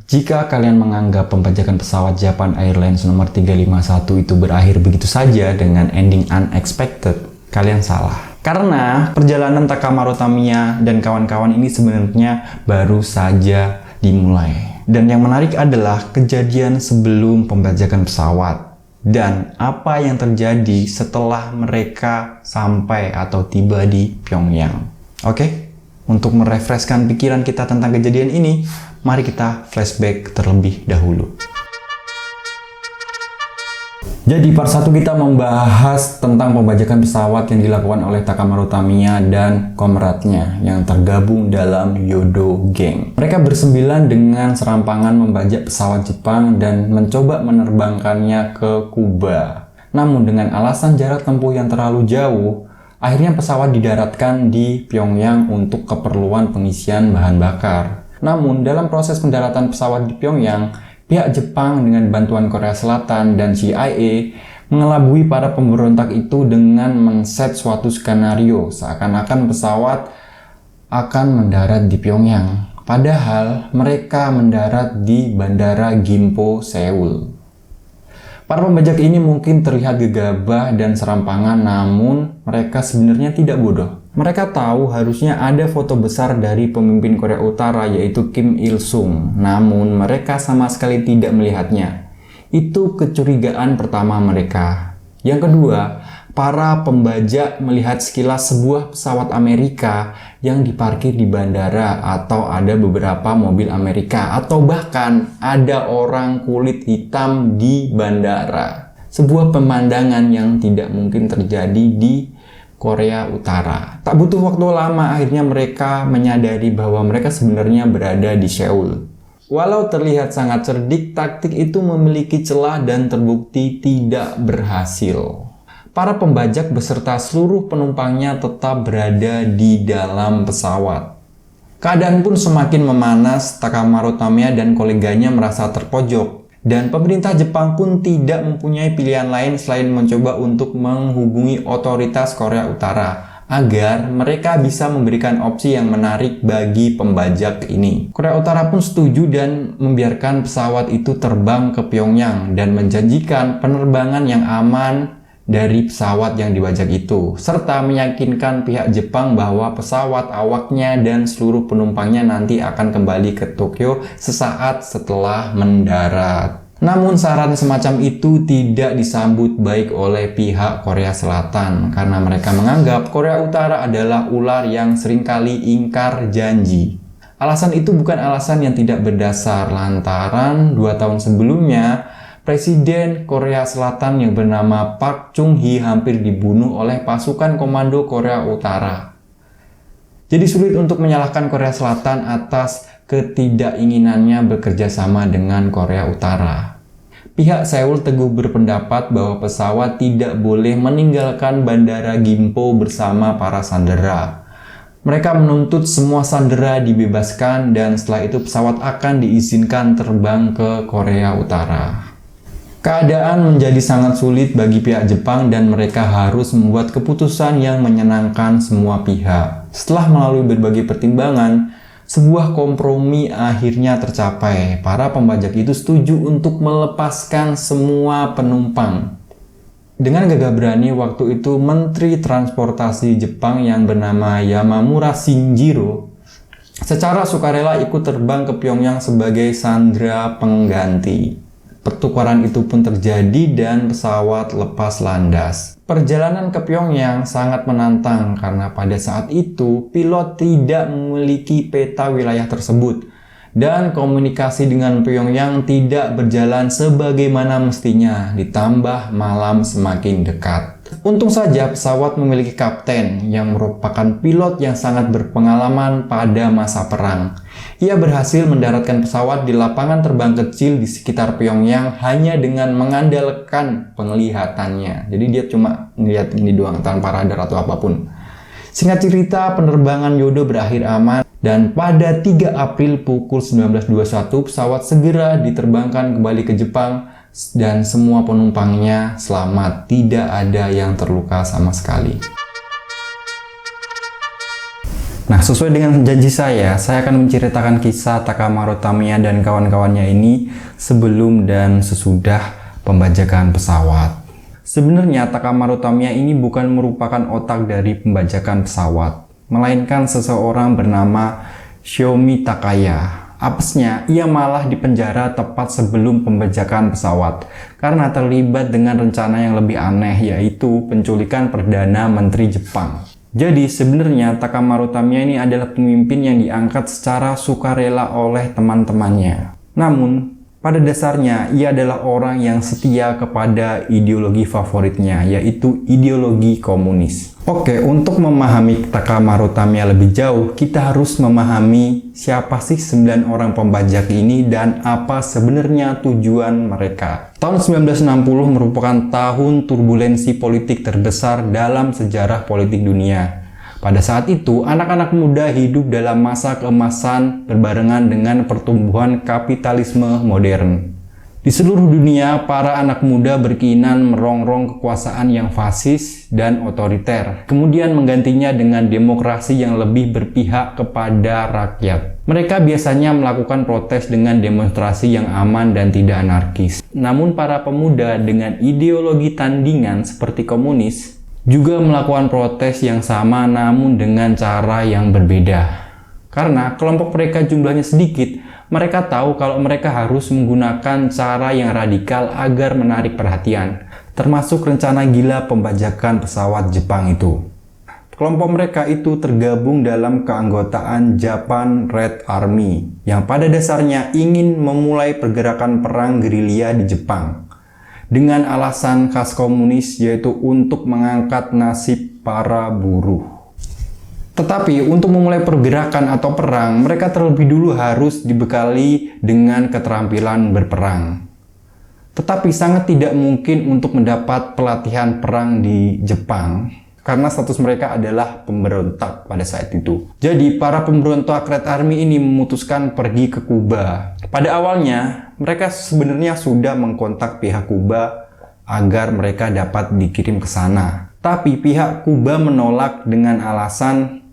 Jika kalian menganggap pembajakan pesawat Japan Airlines nomor 351 itu berakhir begitu saja dengan ending unexpected, kalian salah. Karena perjalanan Takamaru Tamiya dan kawan-kawan ini sebenarnya baru saja dimulai. Dan yang menarik adalah kejadian sebelum pembajakan pesawat dan apa yang terjadi setelah mereka sampai atau tiba di Pyongyang. Oke? Untuk merefreshkan pikiran kita tentang kejadian ini, mari kita flashback terlebih dahulu. Jadi part 1 kita membahas tentang pembajakan pesawat yang dilakukan oleh Takamaru Tamiya dan komradnya yang tergabung dalam Yodo Gang. Mereka bersembilan dengan serampangan membajak pesawat Jepang dan mencoba menerbangkannya ke Kuba. Namun dengan alasan jarak tempuh yang terlalu jauh, akhirnya pesawat didaratkan di Pyongyang untuk keperluan pengisian bahan bakar. Namun dalam proses pendaratan pesawat di Pyongyang, pihak Jepang dengan bantuan Korea Selatan dan CIA mengelabui para pemberontak itu dengan men-set suatu skenario seakan-akan pesawat akan mendarat di Pyongyang. Padahal mereka mendarat di Bandara Gimpo, Seoul. Para pembajak ini mungkin terlihat gegabah dan serampangan, namun mereka sebenarnya tidak bodoh. Mereka tahu harusnya ada foto besar dari pemimpin Korea Utara yaitu Kim Il-sung, namun mereka sama sekali tidak melihatnya. Itu kecurigaan pertama mereka. Yang kedua, para pembajak melihat sekilas sebuah pesawat Amerika yang diparkir di bandara, atau ada beberapa mobil Amerika, atau bahkan ada orang kulit hitam di bandara. Sebuah pemandangan yang tidak mungkin terjadi di Korea Utara. Tak butuh waktu lama, akhirnya mereka menyadari bahwa mereka sebenarnya berada di Seoul. Walau terlihat sangat cerdik, taktik itu memiliki celah dan terbukti tidak berhasil. Para pembajak beserta seluruh penumpangnya tetap berada di dalam pesawat. Keadaan pun semakin memanas, Takamaru Tamiya dan koleganya merasa terpojok. Dan pemerintah Jepang pun tidak mempunyai pilihan lain selain mencoba untuk menghubungi otoritas Korea Utara agar mereka bisa memberikan opsi yang menarik bagi pembajak ini. Korea Utara pun setuju dan membiarkan pesawat itu terbang ke Pyongyang dan menjanjikan penerbangan yang aman dari pesawat yang dibajak itu, serta meyakinkan pihak Jepang bahwa pesawat, awaknya, dan seluruh penumpangnya nanti akan kembali ke Tokyo sesaat setelah mendarat. Namun saran semacam itu tidak disambut baik oleh pihak Korea Selatan karena mereka menganggap Korea Utara adalah ular yang seringkali ingkar janji. Alasan itu bukan alasan yang tidak berdasar lantaran 2 tahun sebelumnya Presiden Korea Selatan yang bernama Park Chung-hee hampir dibunuh oleh pasukan komando Korea Utara. Jadi sulit untuk menyalahkan Korea Selatan atas ketidakinginannya bekerja sama dengan Korea Utara. Pihak Seoul teguh berpendapat bahwa pesawat tidak boleh meninggalkan Bandara Gimpo bersama para sandera. Mereka menuntut semua sandera dibebaskan dan setelah itu pesawat akan diizinkan terbang ke Korea Utara. Keadaan menjadi sangat sulit bagi pihak Jepang dan mereka harus membuat keputusan yang menyenangkan semua pihak. Setelah melalui berbagai pertimbangan, sebuah kompromi akhirnya tercapai. Para pembajak itu setuju untuk melepaskan semua penumpang. Dengan gagah berani waktu itu Menteri Transportasi Jepang yang bernama Yamamura Shinjiro secara sukarela ikut terbang ke Pyongyang sebagai sandera pengganti. Pertukaran itu pun terjadi dan pesawat lepas landas. Perjalanan ke Pyongyang sangat menantang karena pada saat itu pilot tidak memiliki peta wilayah tersebut dan komunikasi dengan Pyongyang tidak berjalan sebagaimana mestinya, ditambah malam semakin dekat. Untung saja pesawat memiliki kapten yang merupakan pilot yang sangat berpengalaman pada masa perang. Ia berhasil mendaratkan pesawat di lapangan terbang kecil di sekitar Pyongyang hanya dengan mengandalkan penglihatannya. Jadi dia cuma ngeliat ini doang tanpa radar atau apapun. Singkat cerita, penerbangan Yodo berakhir aman dan pada 3 April pukul 19.21 pesawat segera diterbangkan kembali ke Jepang dan semua penumpangnya selamat, tidak ada yang terluka sama sekali. Nah, sesuai dengan janji saya akan menceritakan kisah Takamaru Tamiya dan kawan-kawannya ini sebelum dan sesudah pembajakan pesawat. Sebenarnya Takamaru Tamiya ini bukan merupakan otak dari pembajakan pesawat, melainkan seseorang bernama Xiaomi Takaya. Apesnya, ia malah dipenjara tepat sebelum pembajakan pesawat karena terlibat dengan rencana yang lebih aneh, yaitu penculikan Perdana Menteri Jepang. Jadi sebenarnya Takamaru Tamiya ini adalah pemimpin yang diangkat secara sukarela oleh teman-temannya. Namun, pada dasarnya ia adalah orang yang setia kepada ideologi favoritnya, yaitu ideologi komunis. Oke, untuk memahami Takamaru Tamiya lebih jauh, kita harus memahami siapa sih 9 orang pembajak ini dan apa sebenarnya tujuan mereka. Tahun 1960 merupakan tahun turbulensi politik terbesar dalam sejarah politik dunia. Pada saat itu, anak-anak muda hidup dalam masa keemasan berbarengan dengan pertumbuhan kapitalisme modern. Di seluruh dunia, para anak muda berkeinginan merongrong kekuasaan yang fasis dan otoriter, kemudian menggantinya dengan demokrasi yang lebih berpihak kepada rakyat. Mereka biasanya melakukan protes dengan demonstrasi yang aman dan tidak anarkis. Namun para pemuda dengan ideologi tandingan seperti komunis juga melakukan protes yang sama namun dengan cara yang berbeda. Karena kelompok mereka jumlahnya sedikit, mereka tahu kalau mereka harus menggunakan cara yang radikal agar menarik perhatian, termasuk rencana gila pembajakan pesawat Jepang itu. Kelompok mereka itu tergabung dalam keanggotaan Japan Red Army, yang pada dasarnya ingin memulai pergerakan perang gerilya di Jepang, dengan alasan khas komunis, yaitu untuk mengangkat nasib para buruh. Tetapi untuk memulai pergerakan atau perang, mereka terlebih dulu harus dibekali dengan keterampilan berperang. Tetapi sangat tidak mungkin untuk mendapat pelatihan perang di Jepang, karena status mereka adalah pemberontak pada saat itu. Jadi para pemberontak Red Army ini memutuskan pergi ke Kuba. Pada awalnya, mereka sebenarnya sudah mengkontak pihak Kuba agar mereka dapat dikirim ke sana. Tapi pihak Kuba menolak dengan alasan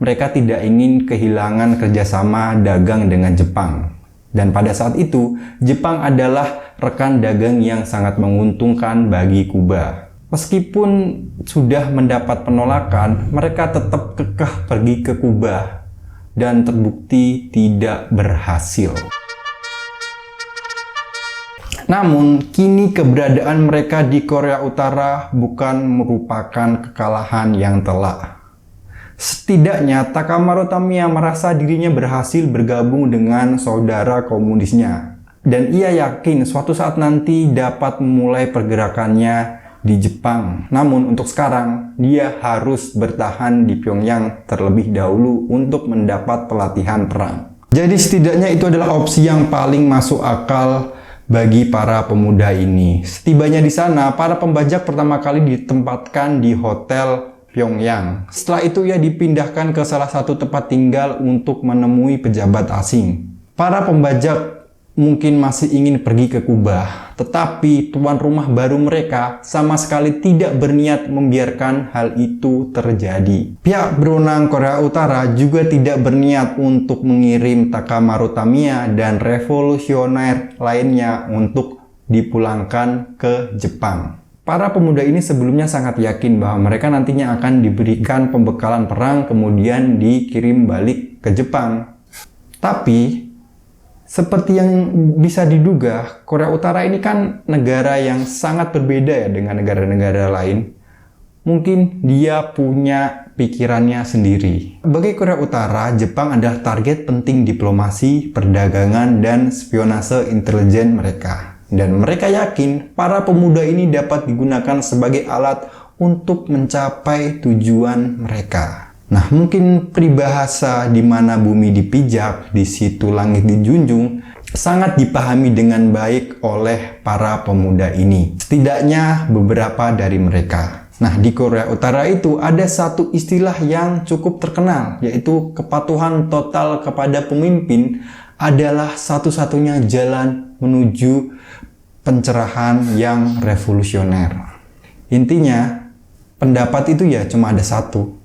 mereka tidak ingin kehilangan kerjasama dagang dengan Jepang. Dan pada saat itu, Jepang adalah rekan dagang yang sangat menguntungkan bagi Kuba. Meskipun sudah mendapat penolakan, mereka tetap kekeh pergi ke Kuba dan terbukti tidak berhasil. Namun, kini keberadaan mereka di Korea Utara bukan merupakan kekalahan yang telak. Setidaknya, Takamaru Tamiya merasa dirinya berhasil bergabung dengan saudara komunisnya. Dan ia yakin suatu saat nanti dapat memulai pergerakannya di Jepang. Namun untuk sekarang, dia harus bertahan di Pyongyang terlebih dahulu untuk mendapat pelatihan perang. Jadi setidaknya itu adalah opsi yang paling masuk akal bagi para pemuda ini. Setibanya di sana, para pembajak pertama kali ditempatkan di hotel Pyongyang. Setelah itu ia dipindahkan ke salah satu tempat tinggal untuk menemui pejabat asing. Para pembajak mungkin masih ingin pergi ke Kuba, tetapi tuan rumah baru mereka sama sekali tidak berniat membiarkan hal itu terjadi. Pihak berwenang Korea Utara juga tidak berniat untuk mengirim Takamaru Tamiya dan revolusioner lainnya untuk dipulangkan ke Jepang. Para pemuda ini sebelumnya sangat yakin bahwa mereka nantinya akan diberikan pembekalan perang kemudian dikirim balik ke Jepang. Tapi, seperti yang bisa diduga, Korea Utara ini kan negara yang sangat berbeda ya dengan negara-negara lain. Mungkin dia punya pikirannya sendiri. Bagi Korea Utara, Jepang adalah target penting diplomasi, perdagangan, dan spionase intelijen mereka. Dan mereka yakin para pemuda ini dapat digunakan sebagai alat untuk mencapai tujuan mereka. Nah, mungkin peribahasa di mana bumi dipijak, di situ langit dijunjung, sangat dipahami dengan baik oleh para pemuda ini. Setidaknya beberapa dari mereka. Nah, di Korea Utara itu ada satu istilah yang cukup terkenal, yaitu kepatuhan total kepada pemimpin adalah satu-satunya jalan menuju pencerahan yang revolusioner. Intinya, pendapat itu ya cuma ada satu,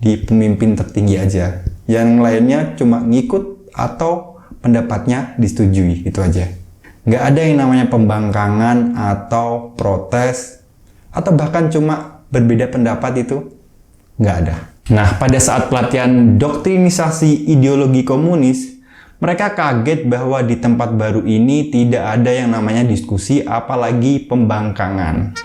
di pemimpin tertinggi aja. Yang lainnya cuma ngikut atau pendapatnya disetujui, gitu aja. Nggak ada yang namanya pembangkangan atau protes, atau bahkan cuma berbeda pendapat itu, nggak ada. Nah, pada saat pelatihan doktrinisasi ideologi komunis, mereka kaget bahwa di tempat baru ini tidak ada yang namanya diskusi, apalagi pembangkangan.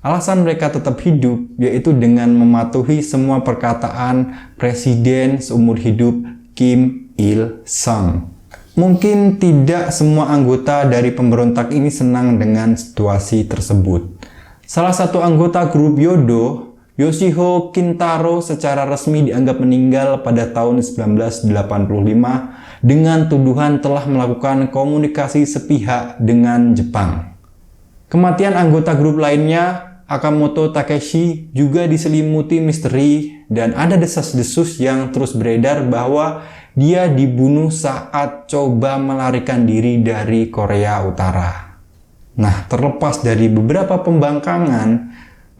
Alasan mereka tetap hidup yaitu dengan mematuhi semua perkataan Presiden seumur hidup Kim Il-sung. Mungkin tidak semua anggota dari pemberontak ini senang dengan situasi tersebut. Salah satu anggota grup Yodo, Yoshio Kintaro, secara resmi dianggap meninggal pada tahun 1985 dengan tuduhan telah melakukan komunikasi sepihak dengan Jepang. Kematian anggota grup lainnya, Akamoto Takeshi, juga diselimuti misteri dan ada desas-desus yang terus beredar bahwa dia dibunuh saat coba melarikan diri dari Korea Utara. Nah, terlepas dari beberapa pembangkangan,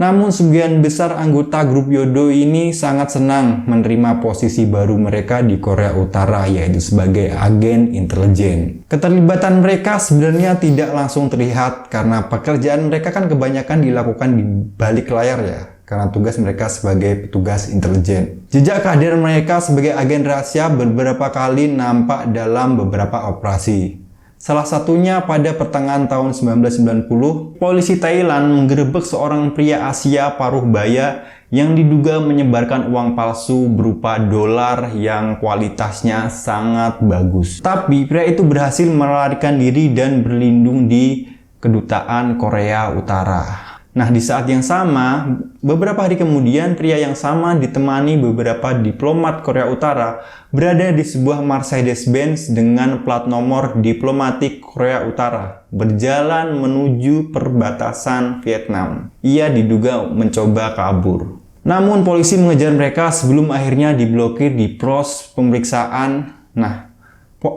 namun sebagian besar anggota grup Yodo ini sangat senang menerima posisi baru mereka di Korea Utara, yaitu sebagai agen intelijen. Keterlibatan mereka sebenarnya tidak langsung terlihat karena pekerjaan mereka kan kebanyakan dilakukan di balik layar ya, karena tugas mereka sebagai petugas intelijen. Jejak kehadiran mereka sebagai agen rahasia beberapa kali nampak dalam beberapa operasi. Salah satunya pada pertengahan tahun 1990, polisi Thailand menggerebek seorang pria Asia paruh baya yang diduga menyebarkan uang palsu berupa dolar yang kualitasnya sangat bagus. Tapi pria itu berhasil melarikan diri dan berlindung di kedutaan Korea Utara. Nah, di saat yang sama, beberapa hari kemudian pria yang sama ditemani beberapa diplomat Korea Utara berada di sebuah Mercedes-Benz dengan plat nomor diplomatik Korea Utara berjalan menuju perbatasan Vietnam. Ia diduga mencoba kabur. Namun polisi mengejar mereka sebelum akhirnya diblokir di pos pemeriksaan.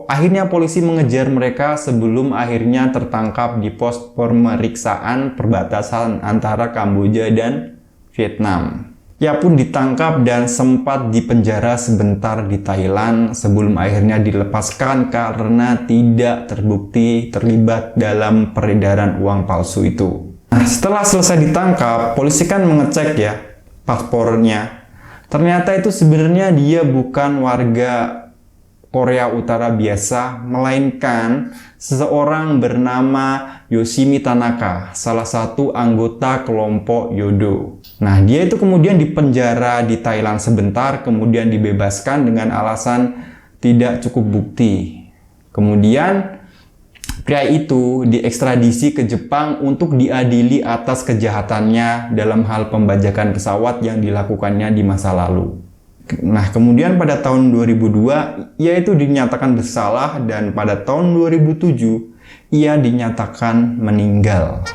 Akhirnya polisi mengejar mereka sebelum akhirnya tertangkap di pos pemeriksaan perbatasan antara Kamboja dan Vietnam. Ia pun ditangkap dan sempat dipenjara sebentar di Thailand sebelum akhirnya dilepaskan karena tidak terbukti terlibat dalam peredaran uang palsu itu. Nah, setelah selesai ditangkap, polisi kan mengecek ya paspornya. Ternyata itu sebenarnya dia bukan warga Korea Utara biasa, melainkan seseorang bernama Yoshimi Tanaka, salah satu anggota kelompok Yodo. Nah, dia itu kemudian dipenjara di Thailand sebentar, kemudian dibebaskan dengan alasan tidak cukup bukti. Kemudian, pria itu diekstradisi ke Jepang untuk diadili atas kejahatannya dalam hal pembajakan pesawat yang dilakukannya di masa lalu. Nah, kemudian pada tahun 2002, ia itu dinyatakan bersalah dan pada tahun 2007, ia dinyatakan meninggal.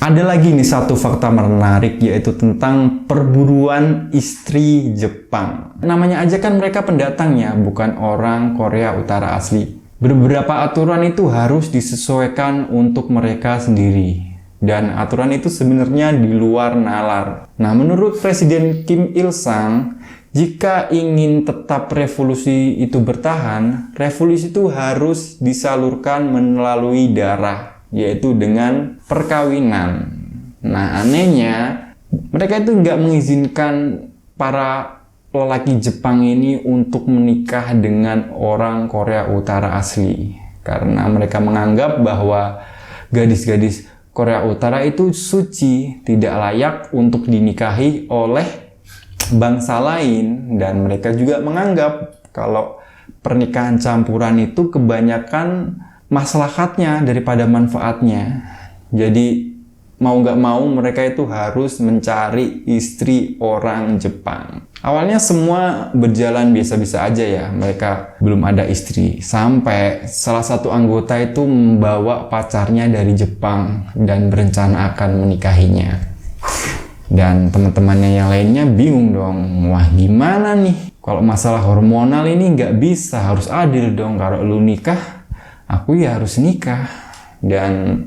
Ada lagi nih satu fakta menarik, yaitu tentang perburuan istri Jepang. Namanya aja kan mereka pendatangnya, bukan orang Korea Utara asli. Beberapa aturan itu harus disesuaikan untuk mereka sendiri. Dan aturan itu sebenarnya di luar nalar. Nah, menurut Presiden Kim Il-sung, jika ingin tetap revolusi itu bertahan, revolusi itu harus disalurkan melalui darah, yaitu dengan perkawinan. Nah, anehnya, mereka itu nggak mengizinkan para lelaki Jepang ini untuk menikah dengan orang Korea Utara asli. Karena mereka menganggap bahwa gadis-gadis Korea Utara itu suci, tidak layak untuk dinikahi oleh bangsa lain, dan mereka juga menganggap kalau pernikahan campuran itu kebanyakan maslahatnya daripada manfaatnya. Jadi mau nggak mau mereka itu harus mencari istri orang Jepang. Awalnya semua berjalan biasa-biasa aja ya, mereka belum ada istri. Sampai salah satu anggota itu membawa pacarnya dari Jepang dan berencana akan menikahinya. Dan teman-temannya yang lainnya bingung dong, wah gimana nih? Kalau masalah hormonal ini nggak bisa, harus adil dong. Kalau lu nikah, aku ya harus nikah. Dan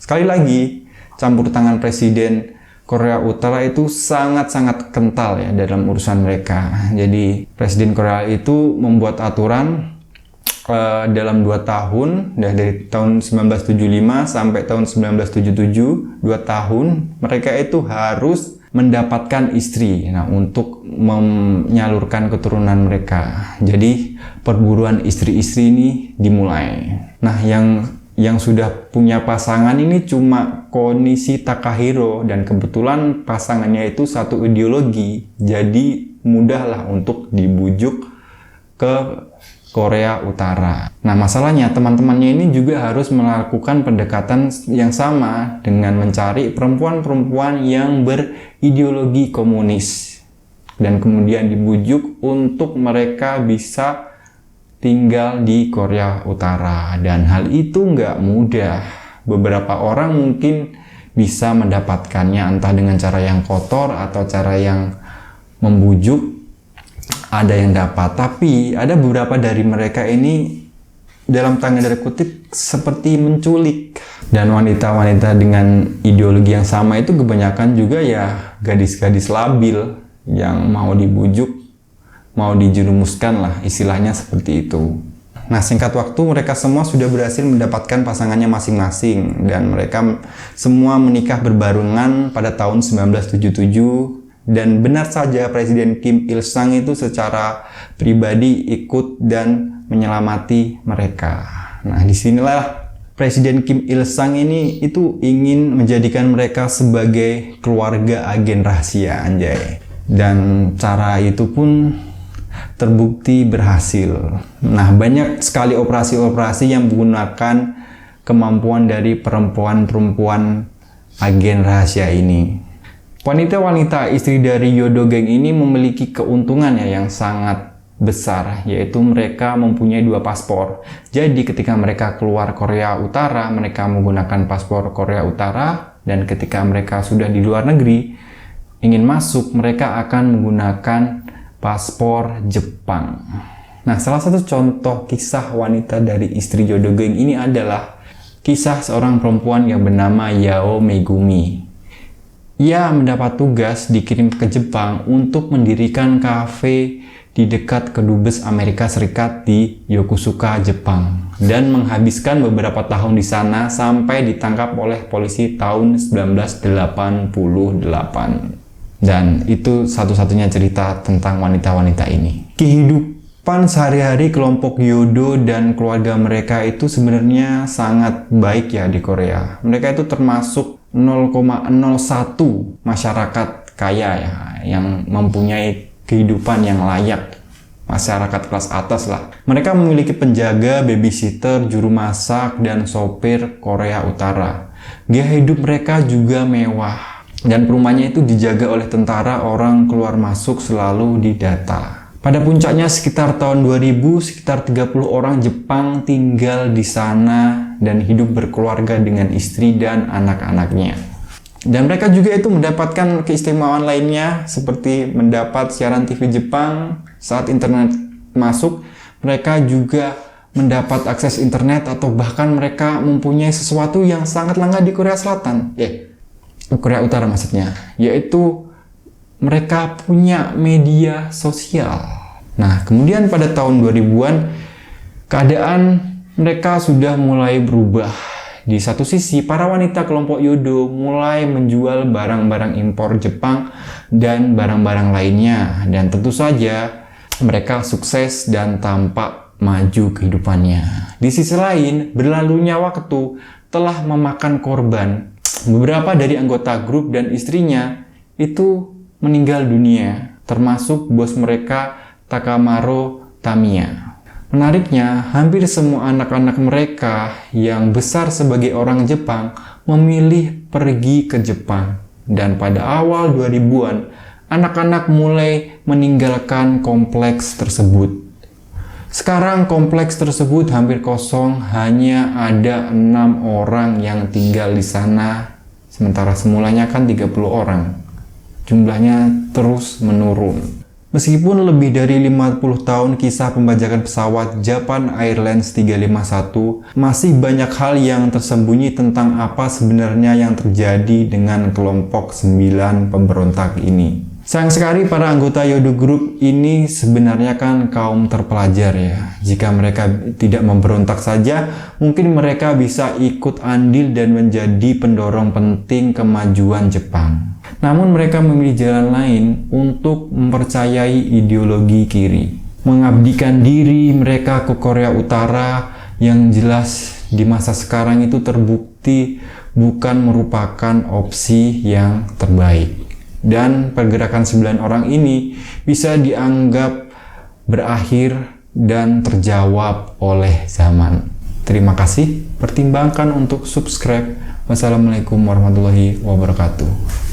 sekali lagi, campur tangan Presiden Korea Utara itu sangat-sangat kental ya dalam urusan mereka. Jadi Presiden Korea itu membuat aturan dalam 2 tahun, dari tahun 1975 sampai tahun 1977, 2 tahun mereka itu harus mendapatkan istri, untuk menyalurkan keturunan mereka. Jadi perburuan istri-istri ini dimulai. Nah, yang sudah punya pasangan ini cuma Konishi Takahiro, dan kebetulan pasangannya itu satu ideologi, jadi mudahlah untuk dibujuk ke Korea Utara. Nah, masalahnya teman-temannya ini juga harus melakukan pendekatan yang sama dengan mencari perempuan-perempuan yang berideologi komunis dan kemudian dibujuk untuk mereka bisa tinggal di Korea Utara, dan hal itu nggak mudah. Beberapa orang mungkin bisa mendapatkannya entah dengan cara yang kotor atau cara yang membujuk. Ada yang dapat, tapi ada beberapa dari mereka ini dalam tanda kutip seperti menculik. Dan wanita-wanita dengan ideologi yang sama itu kebanyakan juga ya gadis-gadis labil yang mau dibujuk, mau dijerumuskan lah, istilahnya seperti itu. Nah, singkat waktu mereka semua sudah berhasil mendapatkan pasangannya masing-masing, dan mereka semua menikah berbarengan pada tahun 1977. Dan benar saja Presiden Kim Il Sung itu secara pribadi ikut dan menyelamati mereka. Nah, disinilah Presiden Kim Il Sung ini itu ingin menjadikan mereka sebagai keluarga agen rahasia, anjay. Dan cara itu pun terbukti berhasil. Nah, banyak sekali operasi-operasi yang menggunakan kemampuan dari perempuan-perempuan agen rahasia ini. Wanita-wanita istri dari Yodo Gang ini memiliki keuntungan yang sangat besar, yaitu mereka mempunyai 2 paspor. Jadi ketika mereka keluar Korea Utara, mereka menggunakan paspor Korea Utara, dan ketika mereka sudah di luar negeri, ingin masuk, mereka akan menggunakan paspor Jepang. Nah, salah satu contoh kisah wanita dari istri Yodo Gang ini adalah kisah seorang perempuan yang bernama Yao Megumi. Ia mendapat tugas dikirim ke Jepang untuk mendirikan kafe di dekat kedubes Amerika Serikat di Yokosuka, Jepang, dan menghabiskan beberapa tahun di sana sampai ditangkap oleh polisi tahun 1988. Dan itu satu-satunya cerita tentang wanita-wanita ini. Kehidupan sehari-hari kelompok Yodo dan keluarga mereka itu sebenarnya sangat baik ya di Korea. Mereka itu termasuk 0,01 masyarakat kaya ya, yang mempunyai kehidupan yang layak, masyarakat kelas atas lah. Mereka memiliki penjaga, babysitter, juru masak, dan sopir Korea Utara. Gaya hidup mereka juga mewah, dan rumahnya itu dijaga oleh tentara, orang keluar masuk selalu didata. Pada puncaknya sekitar tahun 2000, sekitar 30 orang Jepang tinggal di sana dan hidup berkeluarga dengan istri dan anak-anaknya. Dan mereka juga itu mendapatkan keistimewaan lainnya, seperti mendapat siaran TV Jepang saat internet masuk. Mereka juga mendapat akses internet, atau bahkan mereka mempunyai sesuatu yang sangat langka di Korea Selatan. Korea Utara maksudnya, yaitu mereka punya media sosial. Nah, kemudian pada tahun 2000-an, keadaan mereka sudah mulai berubah. Di satu sisi, para wanita kelompok Yodo mulai menjual barang-barang impor Jepang dan barang-barang lainnya. Dan tentu saja, mereka sukses dan tampak maju kehidupannya. Di sisi lain, berlalunya waktu telah memakan korban. Beberapa dari anggota grup dan istrinya itu meninggal dunia, termasuk bos mereka Takamaro Tamiya. Menariknya, hampir semua anak-anak mereka yang besar sebagai orang Jepang memilih pergi ke Jepang. Dan pada awal 2000-an, anak-anak mulai meninggalkan kompleks tersebut. Sekarang kompleks tersebut hampir kosong, hanya ada 6 orang yang tinggal di sana, sementara semulanya kan 30 orang. Jumlahnya terus menurun. Meskipun lebih dari 50 tahun kisah pembajakan pesawat Japan Airlines 351, masih banyak hal yang tersembunyi tentang apa sebenarnya yang terjadi dengan kelompok 9 pemberontak ini. Sayang sekali para anggota Yodo Group ini sebenarnya kan kaum terpelajar ya. Jika mereka tidak memberontak saja, mungkin mereka bisa ikut andil dan menjadi pendorong penting kemajuan Jepang. Namun mereka memilih jalan lain untuk mempercayai ideologi kiri. Mengabdikan diri mereka ke Korea Utara yang jelas di masa sekarang itu terbukti bukan merupakan opsi yang terbaik. Dan pergerakan 9 orang ini bisa dianggap berakhir dan terjawab oleh zaman. Terima kasih, pertimbangkan untuk subscribe. Wassalamualaikum warahmatullahi wabarakatuh.